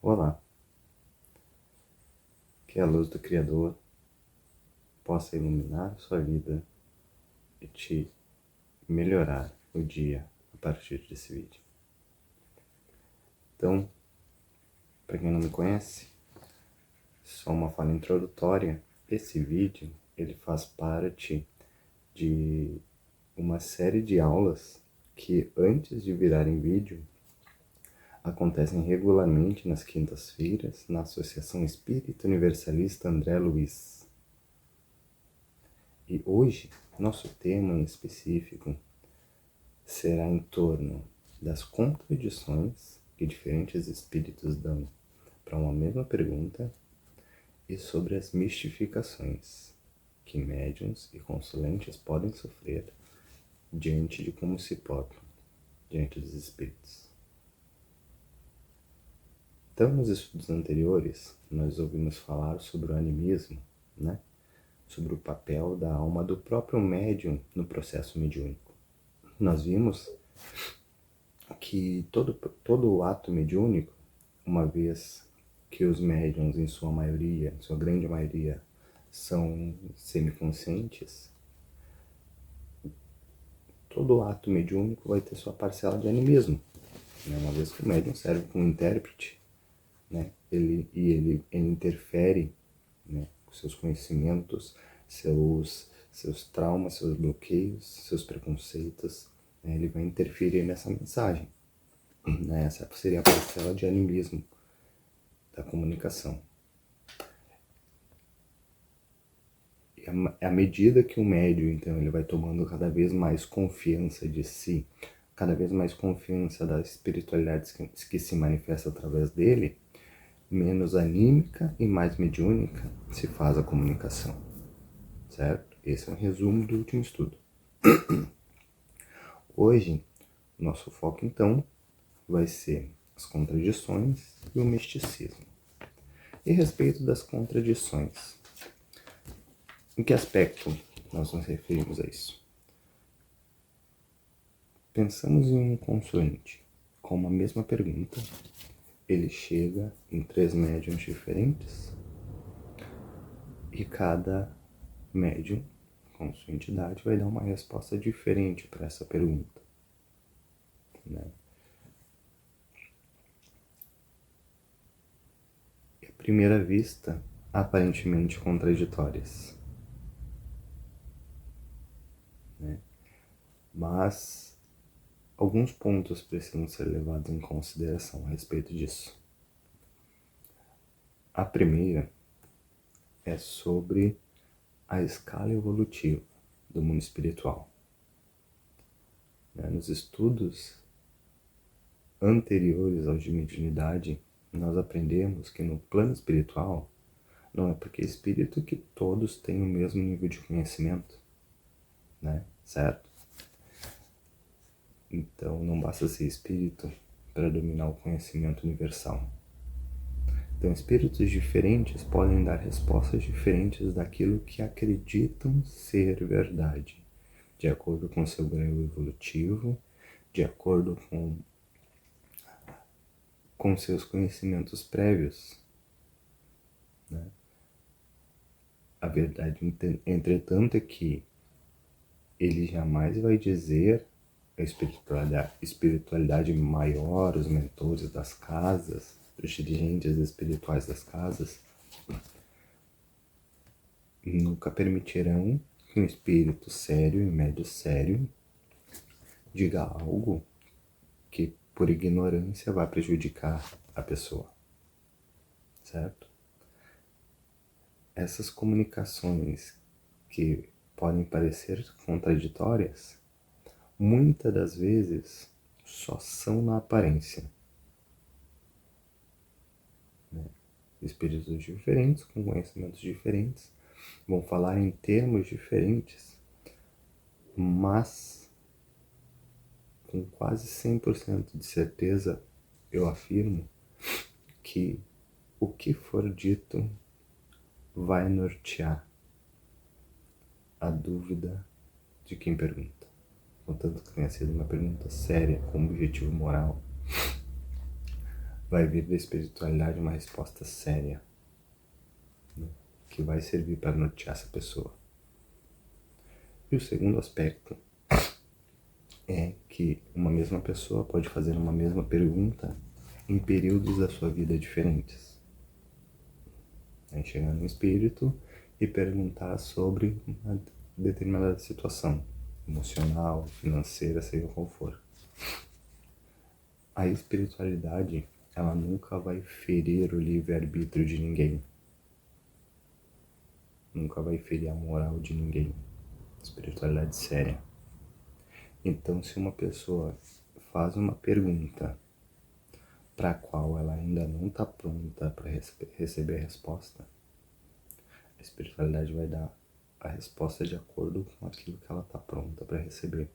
Olá, que a luz do Criador possa iluminar sua vida e te melhorar o dia a partir desse vídeo. Então, para quem não me conhece, só uma fala introdutória, esse vídeo ele faz parte de uma série de aulas que antes de virarem vídeo acontecem regularmente nas quintas-feiras na Associação Espírita Universalista André Luiz. E hoje, nosso tema em específico será em torno das contradições que diferentes espíritos dão para uma mesma pergunta e sobre as mistificações que médiuns e consulentes podem sofrer diante de como se portam diante dos espíritos. Então, nos estudos anteriores, nós ouvimos falar sobre o animismo, né? Sobre o papel da alma do próprio médium no processo mediúnico. Nós vimos que todo o ato mediúnico, uma vez que os médiuns, em sua maioria, em sua grande maioria, são semiconscientes, todo ato mediúnico vai ter sua parcela de animismo, né? Uma vez que o médium serve como intérprete, né? Ele interfere, né, com seus conhecimentos, seus traumas, seus bloqueios, seus preconceitos, né? Ele vai interferir nessa mensagem, né? Essa seria a parcela de animismo da comunicação. E à medida que o médium, então, ele vai tomando cada vez mais confiança de si, cada vez mais confiança da espiritualidade que se manifesta através dele, menos anímica e mais mediúnica se faz a comunicação, certo? Esse é um resumo do último estudo. Hoje, nosso foco, então, vai ser as contradições e o misticismo. E a respeito das contradições, em que aspecto nós nos referimos a isso? Pensamos em um consulente com uma mesma pergunta, ele chega em 3 médiums diferentes e cada médium com sua entidade vai dar uma resposta diferente para essa pergunta, né? E à primeira vista, aparentemente contraditórias, né? Mas alguns pontos precisam ser levados em consideração a respeito disso. A primeira é sobre a escala evolutiva do mundo espiritual. Nos estudos anteriores aos de mediunidade, nós aprendemos que no plano espiritual não é porque é espírito que todos têm o mesmo nível de conhecimento, né? Certo? Então não basta ser espírito para dominar o conhecimento universal. Então espíritos diferentes podem dar respostas diferentes daquilo que acreditam ser verdade, de acordo com seu grau evolutivo, de acordo com seus conhecimentos prévios, né? A verdade, entretanto, é que ele jamais vai dizer a espiritualidade maior, os mentores das casas, os dirigentes espirituais das casas, nunca permitirão que um espírito sério e médio sério diga algo que por ignorância vai prejudicar a pessoa, certo? Essas comunicações que podem parecer contraditórias, muitas das vezes só são na aparência, né? Espíritos diferentes, com conhecimentos diferentes, vão falar em termos diferentes, mas com quase 100% de certeza eu afirmo que o que for dito vai nortear a dúvida de quem pergunta. Contanto que tenha sido uma pergunta séria, com objetivo moral, vai vir da espiritualidade uma resposta séria, né, que vai servir para nortear essa pessoa. E o segundo aspecto é que uma mesma pessoa pode fazer uma mesma pergunta em períodos da sua vida diferentes. Chegar no espírito e perguntar sobre uma determinada situação emocional, financeira, seja qual for. A espiritualidade, ela nunca vai ferir o livre-arbítrio de ninguém. Nunca vai ferir a moral de ninguém. Espiritualidade séria. Então, se uma pessoa faz uma pergunta para a qual ela ainda não está pronta para receber a resposta, a espiritualidade vai dar a resposta de acordo com aquilo que ela está pronta para receber,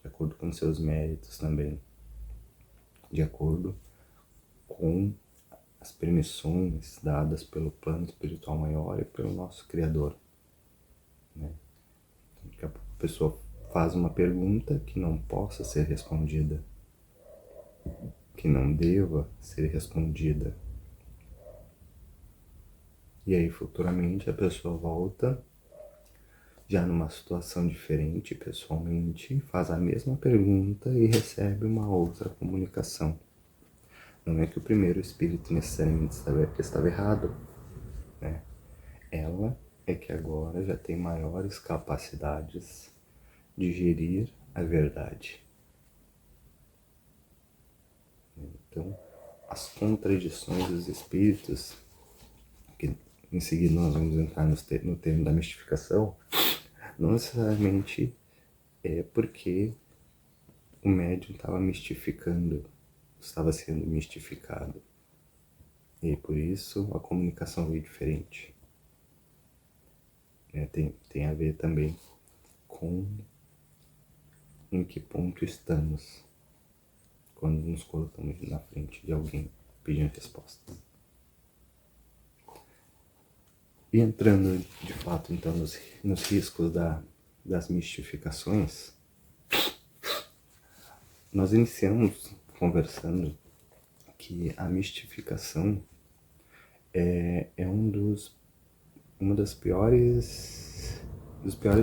de acordo com seus méritos também, de acordo com as permissões dadas pelo plano espiritual maior e pelo nosso Criador, né? Daqui a pouco a pessoa faz uma pergunta que não possa ser respondida, que não deva ser respondida. E aí futuramente a pessoa volta, já numa situação diferente, pessoalmente, faz a mesma pergunta e recebe uma outra comunicação. Não é que o primeiro espírito necessariamente estava errado, né? Ela é que agora já tem maiores capacidades de gerir a verdade. Então, as contradições dos espíritos, que em seguida nós vamos entrar no termo da mistificação, não necessariamente é porque o médium estava mistificando, estava sendo mistificado. E por isso a comunicação veio diferente. Tem a ver também com em que ponto estamos quando nos colocamos na frente de alguém pedindo resposta. E entrando de fato então nos riscos das mistificações, nós iniciamos conversando que a mistificação é uma dos piores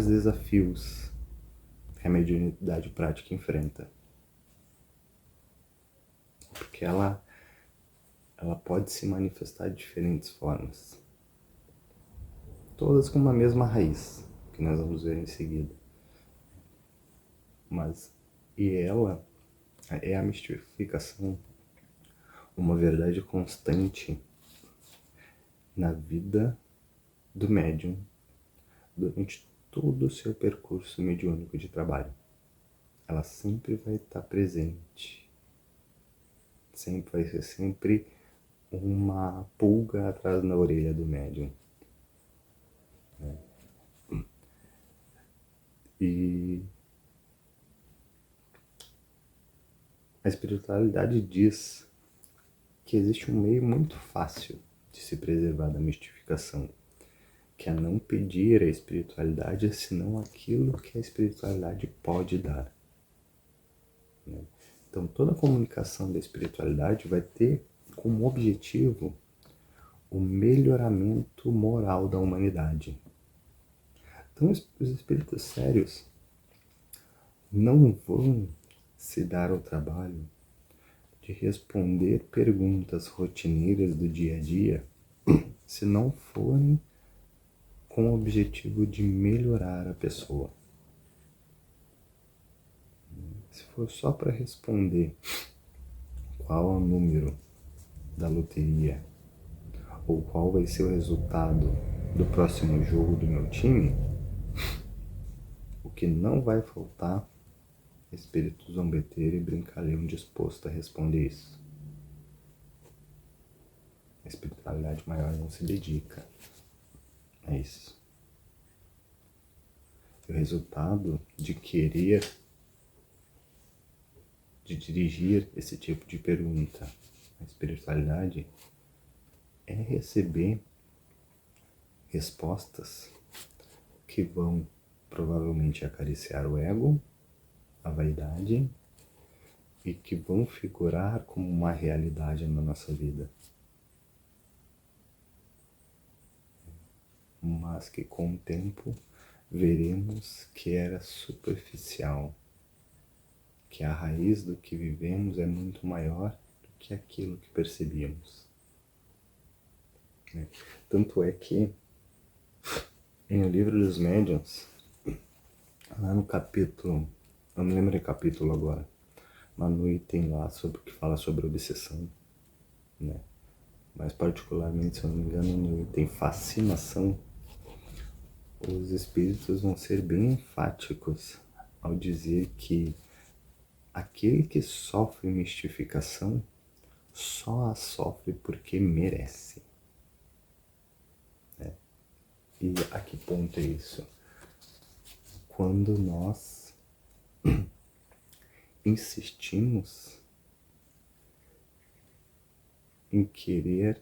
desafios que a mediunidade prática enfrenta. Porque ela pode se manifestar de diferentes formas. Todas com uma mesma raiz, que nós vamos ver em seguida. Ela é a mistificação, uma verdade constante na vida do médium durante todo o seu percurso mediúnico de trabalho. Ela sempre vai estar presente. Vai ser sempre uma pulga atrás na orelha do médium. E a espiritualidade diz que existe um meio muito fácil de se preservar da mistificação, que é não pedir à espiritualidade senão aquilo que a espiritualidade pode dar. Então toda a comunicação da espiritualidade vai ter como objetivo o melhoramento moral da humanidade. Então os espíritos sérios não vão se dar ao trabalho de responder perguntas rotineiras do dia a dia se não forem com o objetivo de melhorar a pessoa. Se for só para responder qual é o número da loteria ou qual vai ser o resultado do próximo jogo do meu time, o que não vai faltar é espírito zombeteiro e brincalhão disposto a responder isso. A espiritualidade maior não se dedica a isso. O resultado de querer, de dirigir esse tipo de pergunta à espiritualidade é receber respostas que vão provavelmente acariciar o ego, a vaidade e que vão figurar como uma realidade na nossa vida, mas que com o tempo veremos que era superficial, que a raiz do que vivemos é muito maior do que aquilo que percebíamos. Tanto é que em O Livro dos Médiuns, lá no capítulo, eu não lembro o capítulo agora, mas no item lá sobre que fala sobre obsessão, né? Mas particularmente, se eu não me engano, no item fascinação, os espíritos vão ser bem enfáticos ao dizer que aquele que sofre mistificação só a sofre porque merece. E a que ponto é isso? Quando nós insistimos em querer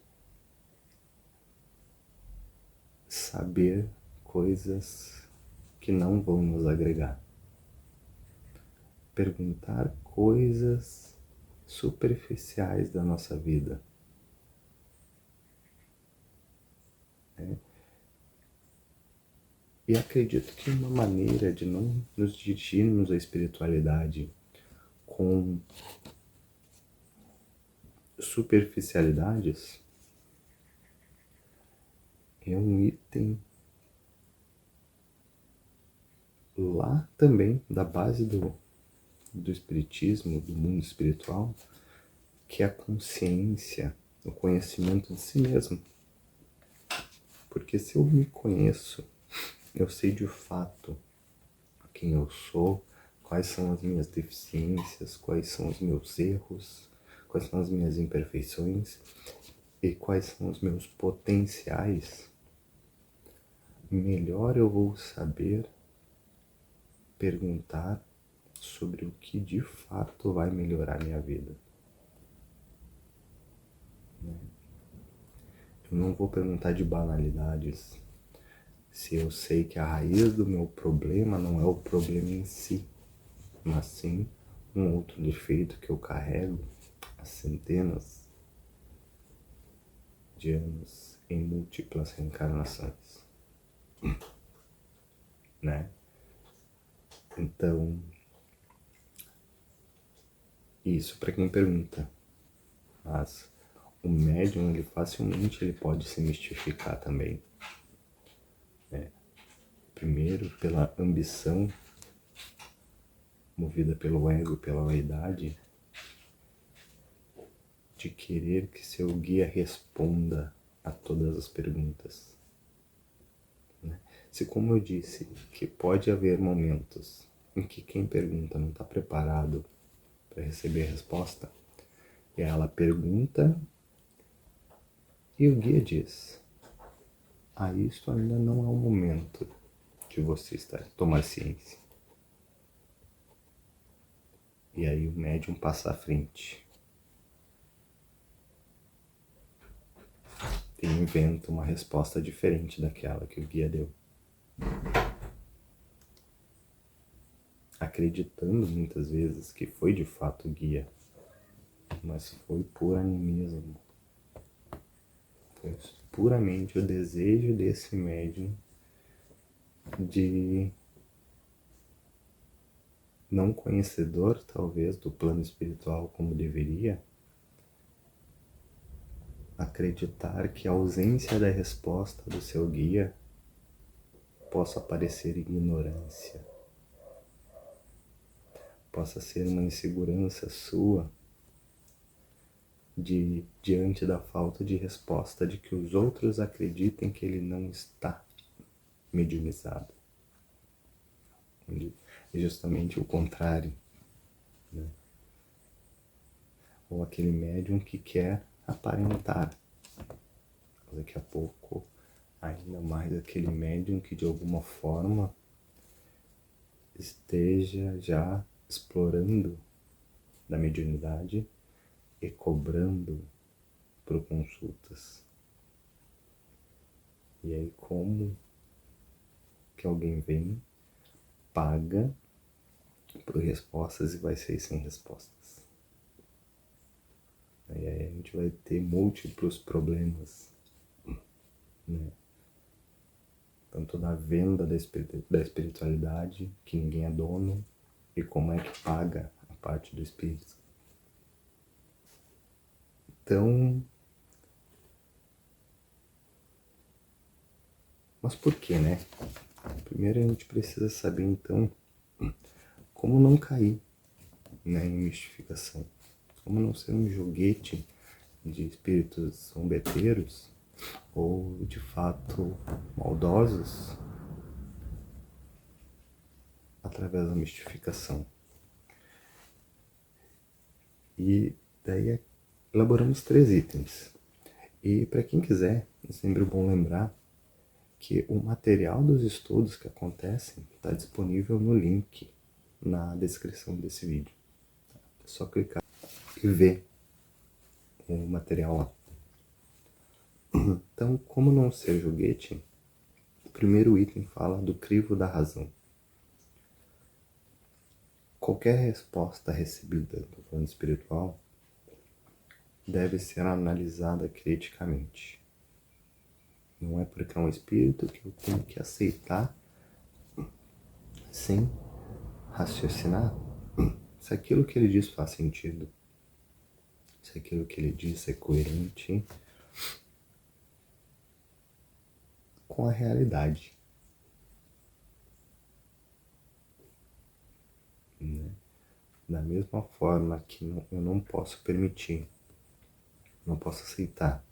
saber coisas que não vão nos agregar. Perguntar coisas superficiais da nossa vida. E acredito que uma maneira de não nos dirigirmos à espiritualidade com superficialidades é um item lá também da base do espiritismo, do mundo espiritual, que é a consciência, o conhecimento de si mesmo. Porque se eu me conheço, eu sei de fato quem eu sou, quais são as minhas deficiências, quais são os meus erros, quais são as minhas imperfeições e quais são os meus potenciais, melhor eu vou saber perguntar sobre o que de fato vai melhorar minha vida. Eu não vou perguntar de banalidades, se eu sei que a raiz do meu problema não é o problema em si, mas sim um outro defeito que eu carrego há centenas de anos em múltiplas reencarnações, né? Então, isso para quem pergunta, mas o médium, ele facilmente ele pode se mistificar também, né? Primeiro pela ambição, movida pelo ego, pela vaidade, de querer que seu guia responda a todas as perguntas. Se, como eu disse, que pode haver momentos em que quem pergunta não está preparado para receber a resposta, e ela pergunta e o guia diz: isto ainda não é o momento de você tomar ciência. E aí o médium passa à frente e inventa uma resposta diferente daquela que o guia deu, acreditando muitas vezes que foi de fato o guia, mas foi por animismo, foi puramente o desejo desse médium de, não conhecedor talvez do plano espiritual como deveria, acreditar que a ausência da resposta do seu guia possa parecer ignorância, possa ser uma insegurança sua diante da falta de resposta, de que os outros acreditem que ele não está mediunizado. É justamente o contrário, né? Ou aquele médium que quer aparentar. Daqui a pouco, ainda mais aquele médium que de alguma forma esteja já explorando da mediunidade e cobrando por consultas. E aí como que alguém vem, paga por respostas e vai sair sem respostas? gente vai ter múltiplos problemas, né? Tanto da venda da espiritualidade, que ninguém é dono, e como é que paga a parte do espírito. Então, mas por quê, né? Primeiro a gente precisa saber, então, como não cair, né, em mistificação. Como não ser um joguete de espíritos zombeteiros ou, de fato, maldosos através da mistificação. E daí elaboramos 3 itens. E para quem quiser, é sempre bom lembrar que o material dos estudos que acontecem está disponível no link na descrição desse vídeo. É só clicar e ver o material lá. Então, como não ser joguete, o primeiro item fala do crivo da razão. Qualquer resposta recebida do plano espiritual deve ser analisada criticamente. Não é porque é um espírito que eu tenho que aceitar sem raciocinar se aquilo que ele diz faz sentido, se aquilo que ele diz é coerente com a realidade. Né? Da mesma forma que eu não posso permitir, não posso aceitar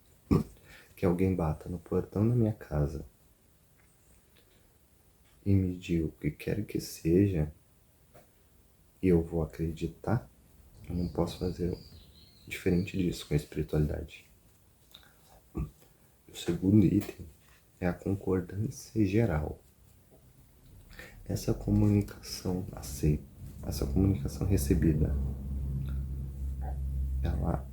que alguém bata no portão da minha casa e me diga o que quer que seja e eu vou acreditar, eu não posso fazer diferente disso com a espiritualidade. O segundo item é a concordância geral. Essa comunicação aceita, essa comunicação recebida, ela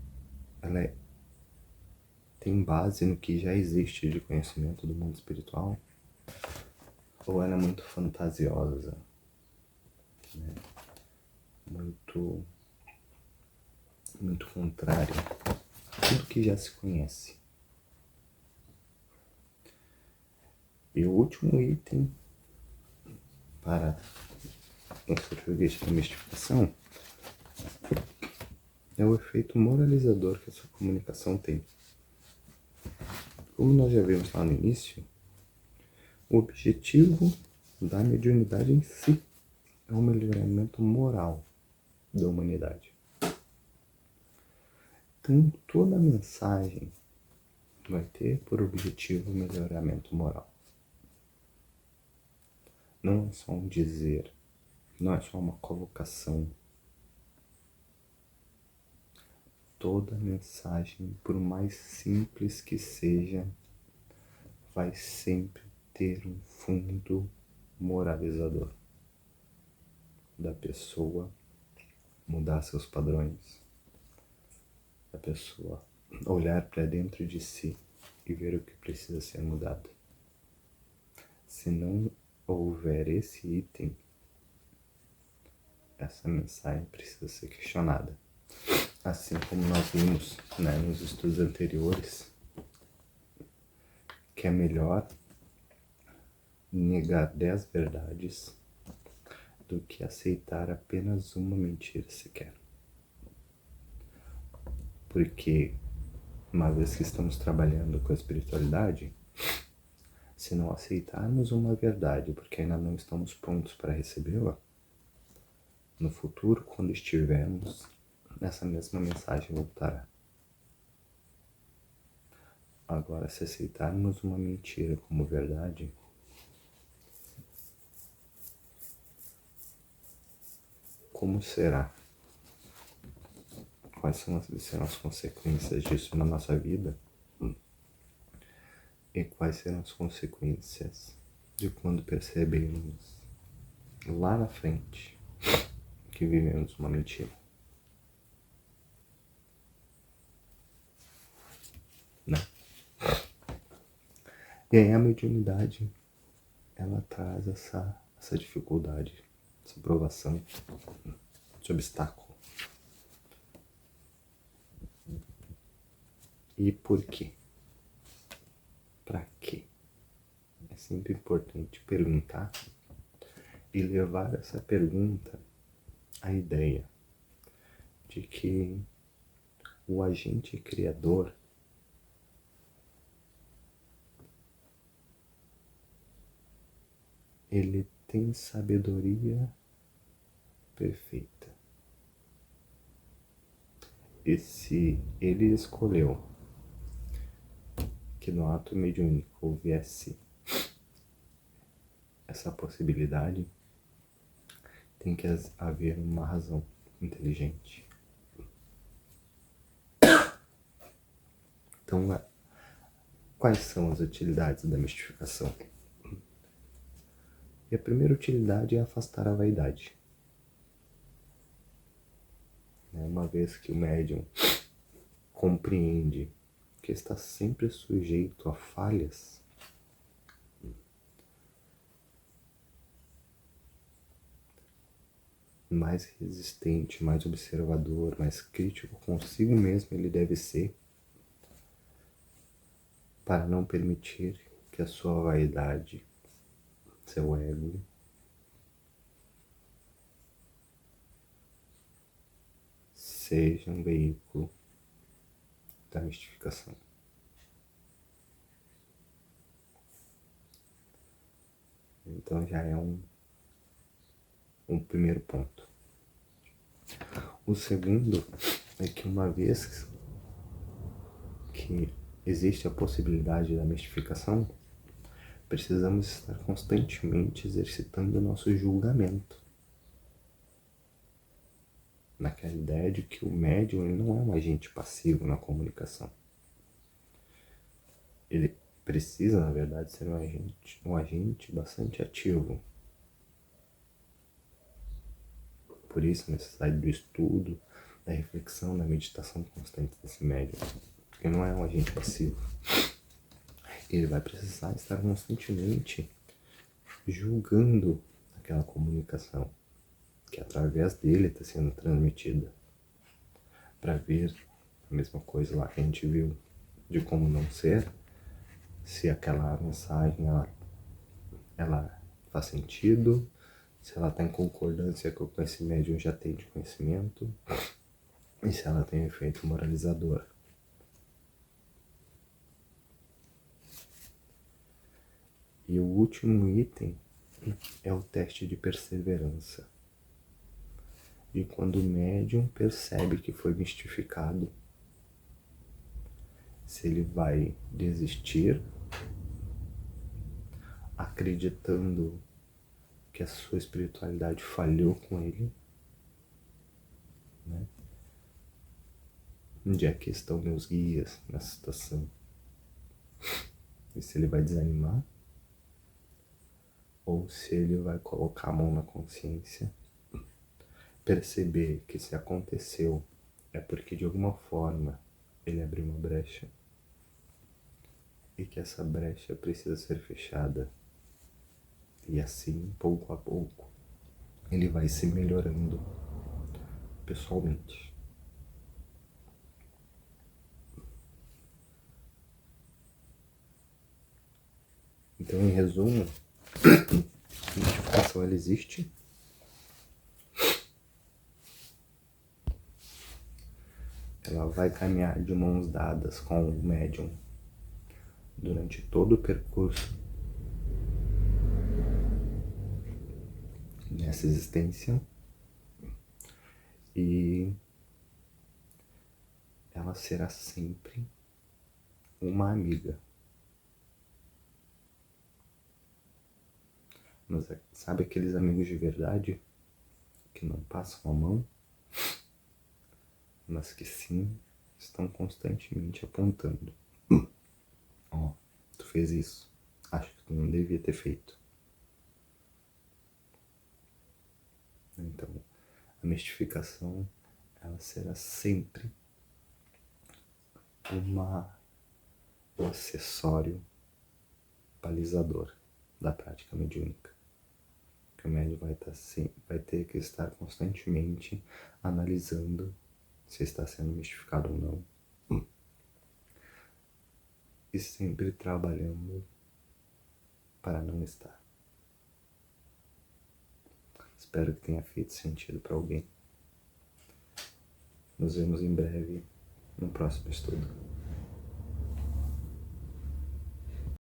tem base no que já existe de conhecimento do mundo espiritual, ou ela é muito fantasiosa, né? muito contrária a tudo que já se conhece. E o último item para o português de mistificação é o efeito moralizador que essa comunicação tem. Como nós já vimos lá no início, o objetivo da mediunidade em si é o melhoramento moral da humanidade. Então, toda mensagem vai ter por objetivo o melhoramento moral. Não é só um dizer, não é só uma colocação. Toda mensagem, por mais simples que seja, vai sempre ter um fundo moralizador da pessoa mudar seus padrões, da pessoa olhar para dentro de si e ver o que precisa ser mudado. Se não houver esse item, essa mensagem precisa ser questionada. Assim como nós vimos, né, nos estudos anteriores, que é melhor negar 10 verdades do que aceitar apenas uma mentira sequer. Porque, uma vez que estamos trabalhando com a espiritualidade, se não aceitarmos uma verdade porque ainda não estamos prontos para recebê-la, no futuro, quando estivermos, essa mesma mensagem voltará. Agora, se aceitarmos uma mentira como verdade, como será? Quais serão as consequências disso na nossa vida? E quais serão as consequências de quando percebemos lá na frente que vivemos uma mentira? Né? E aí a mediunidade, ela traz essa dificuldade, essa provação, esse obstáculo. E por quê? Para quê? É sempre importante perguntar e levar essa pergunta à ideia de que o agente criador ele tem sabedoria perfeita. E se ele escolheu que no ato mediúnico houvesse essa possibilidade, tem que haver uma razão inteligente. Então, quais são as utilidades da mistificação? E a primeira utilidade é afastar a vaidade. Uma vez que o médium compreende que está sempre sujeito a falhas, mais resistente, mais observador, mais crítico consigo mesmo ele deve ser, para não permitir que a sua vaidade, seu ego, seja um veículo da mistificação. Então já é um primeiro ponto. O segundo é que uma vez que existe a possibilidade da mistificação, precisamos estar constantemente exercitando o nosso julgamento. Naquela ideia de que o médium ele não é um agente passivo na comunicação. Ele precisa, na verdade, ser um agente bastante ativo. Por isso, a necessidade do estudo, da reflexão, da meditação constante desse médium. Porque não é um agente passivo. Ele vai precisar estar constantemente julgando aquela comunicação que através dele está sendo transmitida, para ver a mesma coisa lá que a gente viu de como não ser, se aquela mensagem ela faz sentido, se ela está em concordância com o que esse médium já tem de conhecimento e se ela tem efeito moralizador. E o último item é o teste de perseverança. E quando o médium percebe que foi mistificado, se ele vai desistir, acreditando que a sua espiritualidade falhou com ele, né? Onde é que estão meus guias nessa situação? E se ele vai desanimar, ou se ele vai colocar a mão na consciência, perceber que se aconteceu é porque de alguma forma ele abriu uma brecha e que essa brecha precisa ser fechada. E assim, pouco a pouco, ele vai se melhorando pessoalmente. Então, em resumo, a mistificação ela existe. Ela vai caminhar de mãos dadas com o médium durante todo o percurso nessa existência, e ela será sempre uma amiga. Mas sabe aqueles amigos de verdade que não passam a mão, mas que sim estão constantemente apontando: ó, tu fez isso, acho que tu não devia ter feito. Então, a mistificação ela será sempre um acessório balizador da prática mediúnica. Que o médium vai ter que estar constantemente analisando se está sendo mistificado ou não. e sempre trabalhando para não estar. Espero que tenha feito sentido para alguém. Nos vemos em breve no próximo estudo.